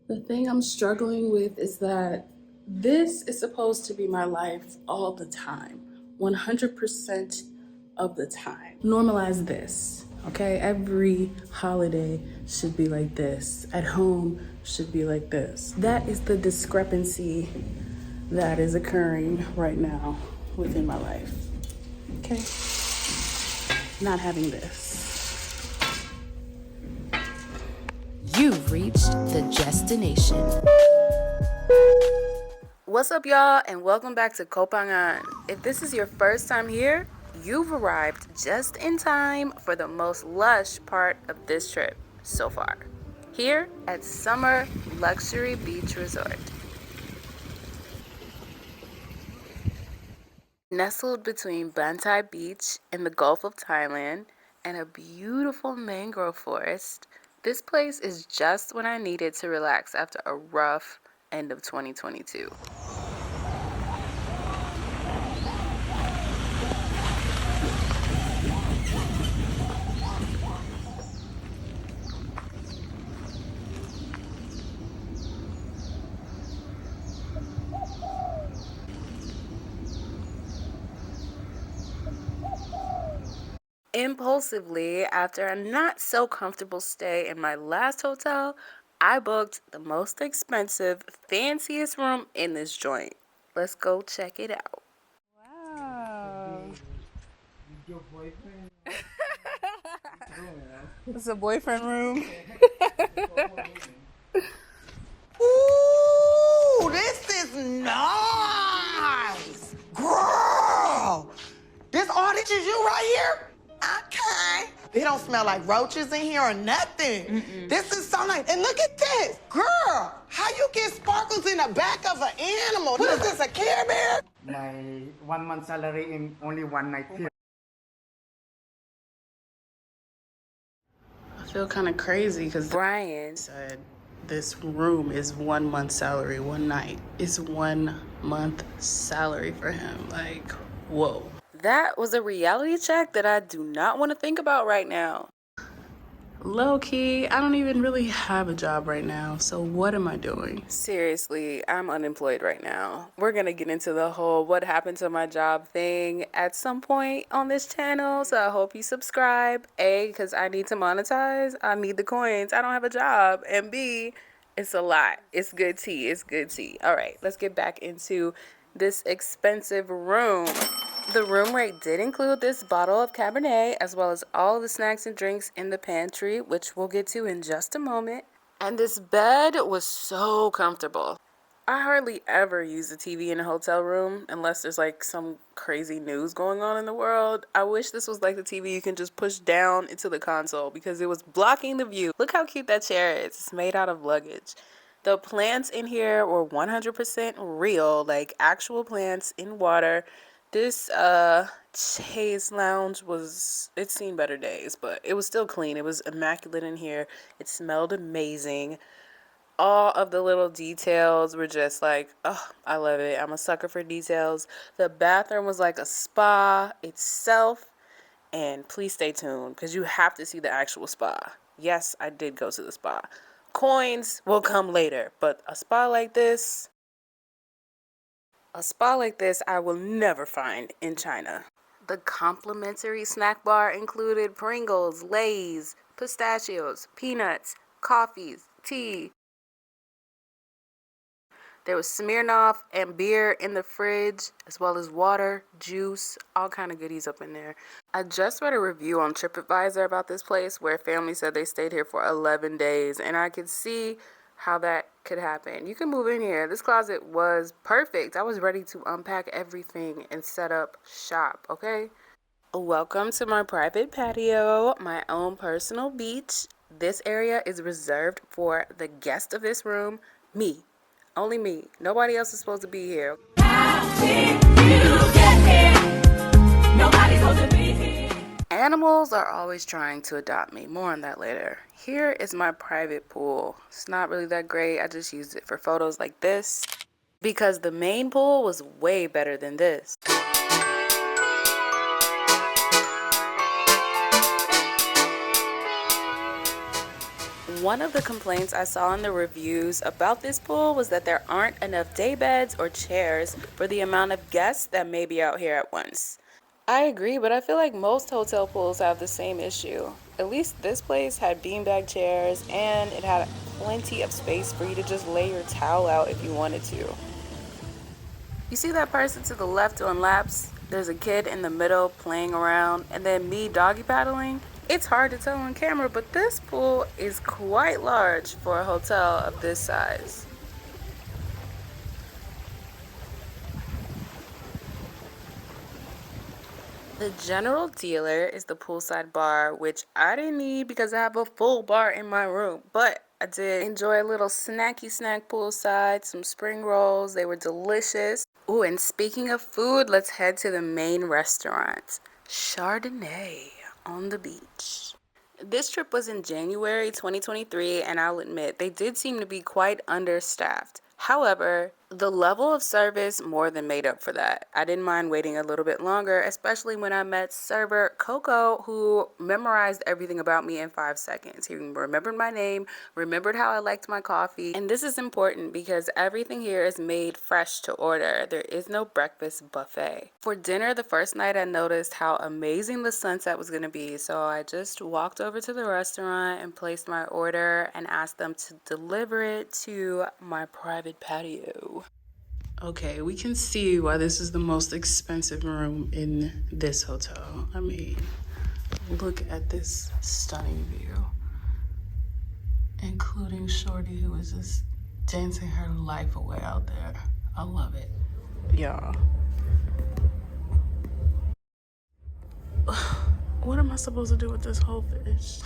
The thing I'm struggling with is that this is supposed to be my life all the time, 100% of the time. Normalize this, okay? Every holiday should be like this. At home should be like this. That is the discrepancy that is occurring right now within my life, okay? Not having this. You've reached the destination. What's up, y'all, and welcome back to Phangan. If this is your first time here, you've arrived just in time for the most lush part of this trip so far, here at Summer Luxury Beach Resort. Nestled between Ban Tai Beach and the Gulf of Thailand and a beautiful mangrove forest, this place is just what I needed to relax after a rough end of 2022. Impulsively, after a not so comfortable stay in my last hotel, I booked the most expensive, fanciest room in this joint. Let's go check it out. Wow. Your boyfriend? It's a boyfriend room. Ooh, this is nice. Girl, this all this is you right here? Okay. They don't smell like roaches in here or nothing. This is so nice. And look at this. Girl, how you get sparkles in the back of an animal? What is this, a Care Bear? My 1 month salary in only one night here. I feel kind of crazy because Brian said this room is 1 month's salary, one night. It's 1 month salary for him. Like, whoa. That was a reality check that I do not want to think about right now. Low key, I don't even really have a job right now, so what am I doing? Seriously, I'm unemployed right now. We're gonna get into the whole what happened to my job thing at some point on this channel, so I hope you subscribe. A, because I need to monetize, I need the coins, I don't have a job, and B, it's a lot. It's good tea, it's good tea. All right, let's get back into this expensive room. The room rate did include this bottle of Cabernet, as well as all the snacks and drinks in the pantry, which we'll get to in just a moment. And this bed was so comfortable. I hardly ever use the TV in a hotel room unless there's like some crazy news going on in the world. I wish this was like the TV you can just push down into the console because it was blocking the view. Look how cute that chair is. It's made out of luggage. The plants in here were 100% real, like actual plants in water. This chaise lounge it's seen better days, but it was still clean. It was immaculate in here. It smelled amazing. All of the little details were just like, oh, I love it. I'm a sucker for details. The bathroom was like a spa itself. And please stay tuned because you have to see the actual spa. Yes, I did go to the spa. Coins will come later, but a spa like this I will never find in China. The complimentary snack bar included Pringles, Lay's, pistachios, peanuts, coffees, tea. There was Smirnoff and beer in the fridge, as well as water, juice, all kind of goodies up in there. I just read a review on TripAdvisor about this place where a family said they stayed here for 11 days, and I could see how that could happen. You can move in here. This closet was perfect. I was ready to unpack everything and set up shop, okay? Welcome to my private patio, my own personal beach. This area is reserved for the guest of this room, me. Only me. Nobody else is supposed to be here. How did you get here? Nobody's supposed to be here. Animals are always trying to adopt me. More on that later. Here is my private pool. It's not really that great. I just used it for photos like this because the main pool was way better than this. One of the complaints I saw in the reviews about this pool was that there aren't enough day beds or chairs for the amount of guests that may be out here at once. I agree, but I feel like most hotel pools have the same issue. At least this place had beanbag chairs and it had plenty of space for you to just lay your towel out if you wanted to. You see that person to the left doing laps? There's a kid in the middle playing around, and then me doggy paddling. It's hard to tell on camera, but this pool is quite large for a hotel of this size. The general dealer is the poolside bar, which I didn't need because I have a full bar in my room, but I did enjoy a little snacky snack poolside, some spring rolls. They were delicious. Ooh, and speaking of food, let's head to the main restaurant, Chardonnay on the beach. This trip was in January 2023, and I'll admit they did seem to be quite understaffed. However, the level of service more than made up for that. I didn't mind waiting a little bit longer, especially when I met server Coco, who memorized everything about me in 5 seconds. He remembered my name, remembered how I liked my coffee, and this is important because everything here is made fresh to order. There is no breakfast buffet. For dinner, the first night I noticed how amazing the sunset was going to be, so I just walked over to the restaurant and placed my order and asked them to deliver it to my private patio. Okay, we can see why this is the most expensive room in this hotel. I mean, look at this stunning view, including Shorty, who is just dancing her life away out there. I love it, y'all. What am I supposed to do with this whole fish?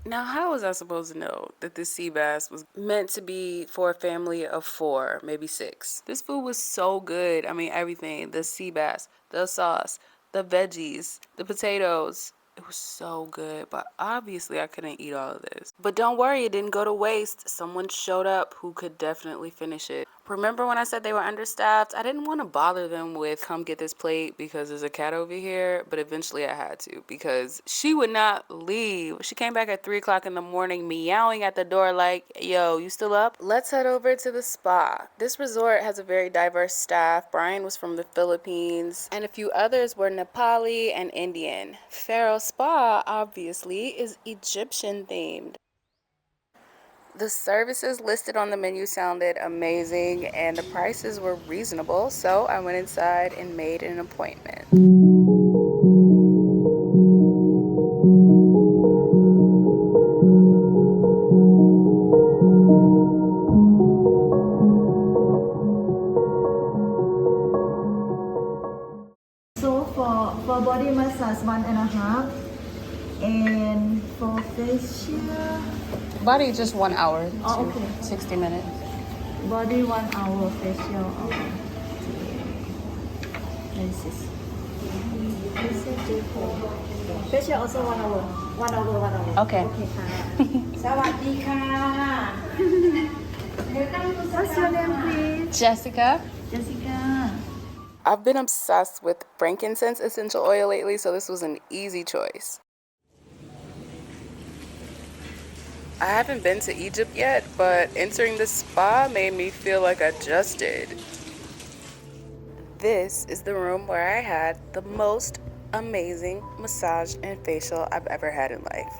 Now, how was I supposed to know that this sea bass was meant to be for a family of 4, maybe 6? This food was so good. I mean, everything. The sea bass, the sauce, the veggies, the potatoes. It was so good, but obviously I couldn't eat all of this. But don't worry, it didn't go to waste. Someone showed up who could definitely finish it. Remember when I said they were understaffed? I didn't want to bother them with come get this plate because there's a cat over here, but eventually I had to because she would not leave. She came back at 3 o'clock in the morning meowing at the door like, yo, you still up? Let's head over to the spa. This resort has a very diverse staff. Brian was from the Philippines and a few others were Nepali and Indian. Pharaoh Spa obviously is Egyptian themed. The services listed on the menu sounded amazing and the prices were reasonable, so I went inside and made an appointment. So for body massage 1.5, and for facial Body just 1 hour. Oh, okay. 60 minutes. body 1 hour, facial. Okay. This is facial also 1 hour. 1 hour, 1 hour. Okay. Okay ค่ะ สวัสดีค่ะ What's your name, please? Jessica? Jessica. I've been obsessed with frankincense essential oil lately, so this was an easy choice. I haven't been to Egypt yet, but entering the spa made me feel like I just did. This is the room where I had the most amazing massage and facial I've ever had in life.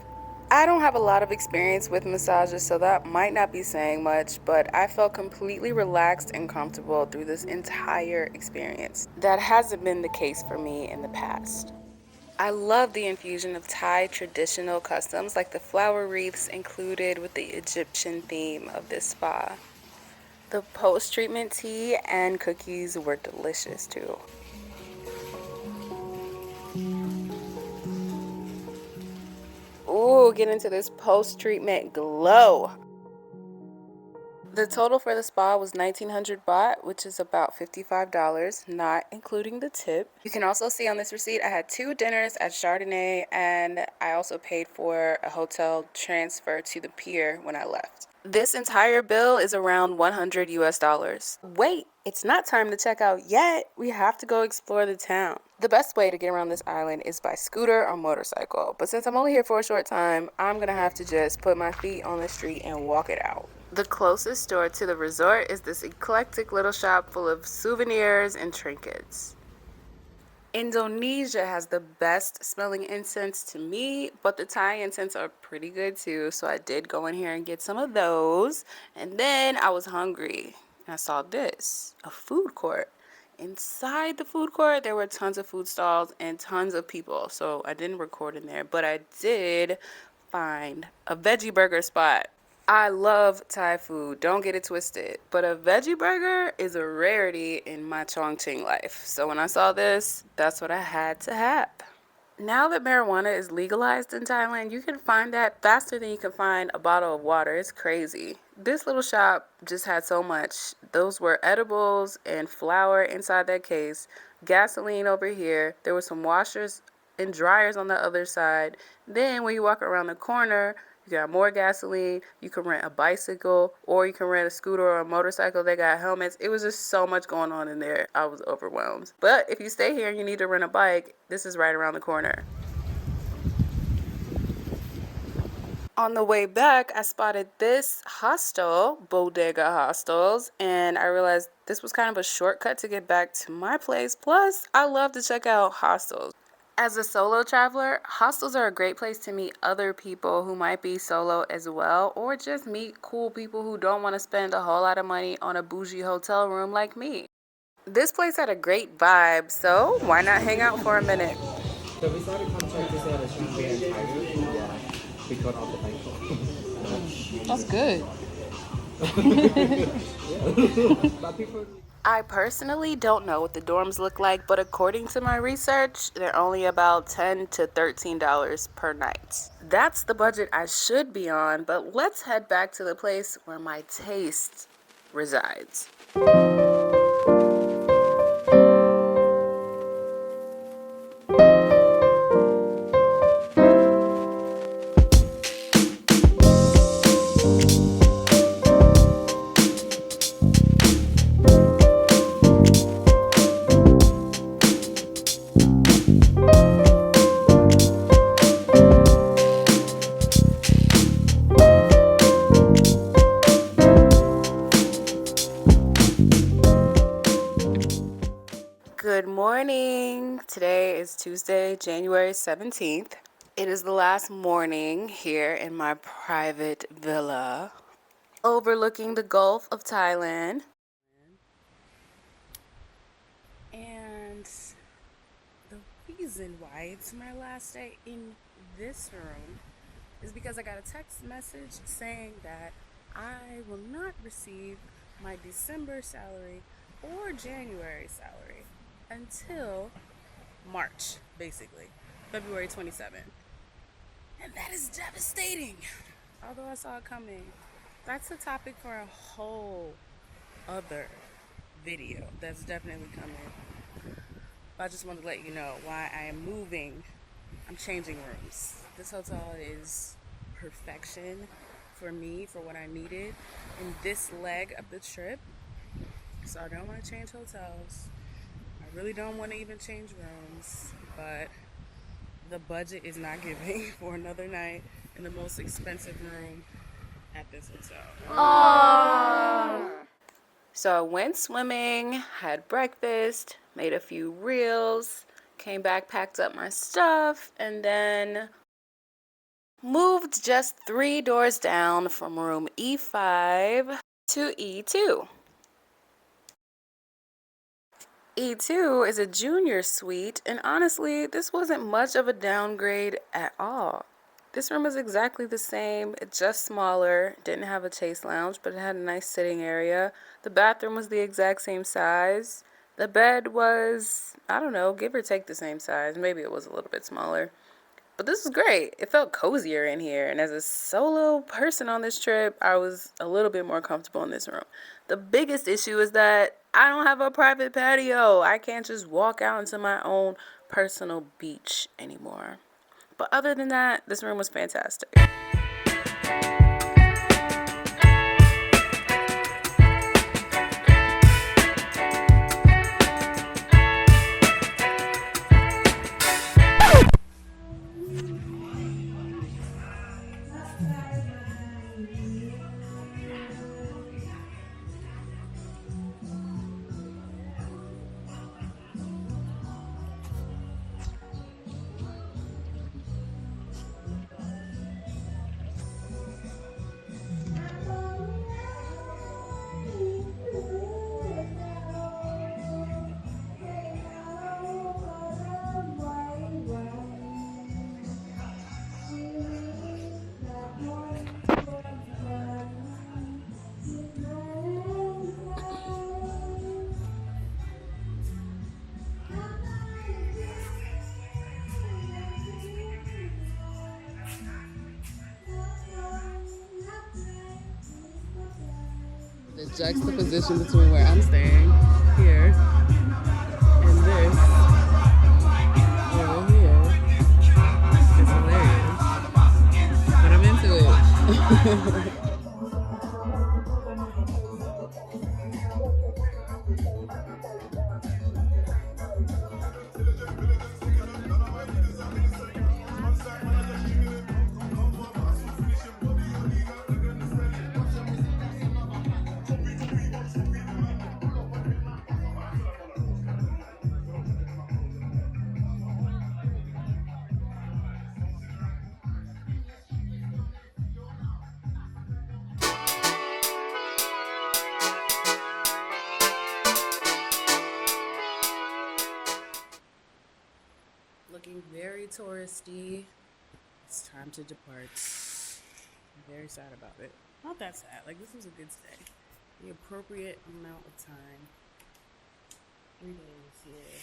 I don't have a lot of experience with massages, so that might not be saying much, but I felt completely relaxed and comfortable through this entire experience. That hasn't been the case for me in the past. I love the infusion of Thai traditional customs like the flower wreaths included with the Egyptian theme of this spa. The post-treatment tea and cookies were delicious too. Ooh, get into this post-treatment glow. The total for the spa was 1,900 baht, which is about $55, not including the tip. You can also see on this receipt I had 2 dinners at Chardonnay, and I also paid for a hotel transfer to the pier when I left. This entire bill is around $100 US. Wait, it's not time to check out yet. We have to go explore the town. The best way to get around this island is by scooter or motorcycle, but since I'm only here for a short time, I'm gonna have to just put my feet on the street and walk it out. The closest store to the resort is this eclectic little shop full of souvenirs and trinkets. Indonesia has the best smelling incense to me, but the Thai incense are pretty good too, so I did go in here and get some of those. And then I was hungry and I saw this, a food court. Inside the food court, there were tons of food stalls and tons of people, so I didn't record in there, but I did find a veggie burger spot. I love Thai food, don't get it twisted, but a veggie burger is a rarity in my Chongqing life. So when I saw this, that's what I had to have. Now that marijuana is legalized in Thailand, you can find that faster than you can find a bottle of water. It's crazy. This little shop just had so much. Those were edibles and flour inside that case, gasoline over here. There were some washers and dryers on the other side. Then when you walk around the corner, you got more gasoline. You can rent a bicycle or you can rent a scooter or a motorcycle. They got helmets. It was just so much going on in there. I was overwhelmed. But if you stay here and you need to rent a bike, this is right around the corner. On the way back, I spotted this hostel, Bodega Hostels, and I realized this was kind of a shortcut to get back to my place. Plus, I love to check out hostels. As a solo traveler, hostels are a great place to meet other people who might be solo as well, or just meet cool people who don't want to spend a whole lot of money on a bougie hotel room like me. This place had a great vibe, so why not hang out for a minute? So we started contract to sell the champagne and tiger because of the Bangkok. That's good. But people. I personally don't know what the dorms look like, but according to my research, they're only about $10 to $13 per night. That's the budget I should be on, but let's head back to the place where my taste resides. Good morning. Today is Tuesday, January 17th. It is the last morning here in my private villa overlooking the Gulf of Thailand. And the reason why it's my last day in this room is because I got a text message saying that I will not receive my December salary or January salary until March, basically, February 27th. And that is devastating. Although I saw it coming. That's a topic for a whole other video that's definitely coming. But I just wanted to let you know why I am moving. I'm changing rooms. This hotel is perfection for me, for what I needed in this leg of the trip. So I don't want to change hotels. I really don't want to even change rooms, but the budget is not giving for another night in the most expensive room at this hotel. Aww. So I went swimming, had breakfast, made a few reels, came back, packed up my stuff, and then moved just 3 doors down from room E5 to E2. E2 is a junior suite, and honestly, this wasn't much of a downgrade at all. This room was exactly the same, just smaller, didn't have a chase lounge, but it had a nice sitting area. The bathroom was the exact same size. The bed was, I don't know, give or take the same size. Maybe it was a little bit smaller. But this was great. It felt cozier in here. And as a solo person on this trip, I was a little bit more comfortable in this room. The biggest issue is that I don't have a private patio. I can't just walk out into my own personal beach anymore. But other than that, this room was fantastic. The juxtaposition between where I'm staying here and this over here is hilarious. But I'm into it. Looking very touristy. It's time to depart. I'm very sad about it. Not that sad. Like, this was a good stay. The appropriate amount of time. 3 days here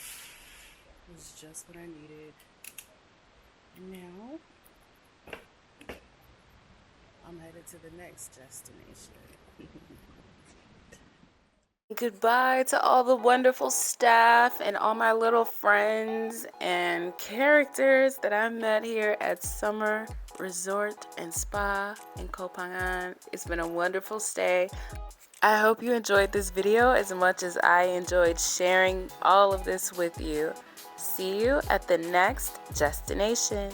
was just what I needed. Now, I'm headed to the next destination. Goodbye to all the wonderful staff and all my little friends and characters that I met here at Summer Resort and Spa in Phangan. It's been a wonderful stay. I hope you enjoyed this video as much as I enjoyed sharing all of this with you. See you at the next destination.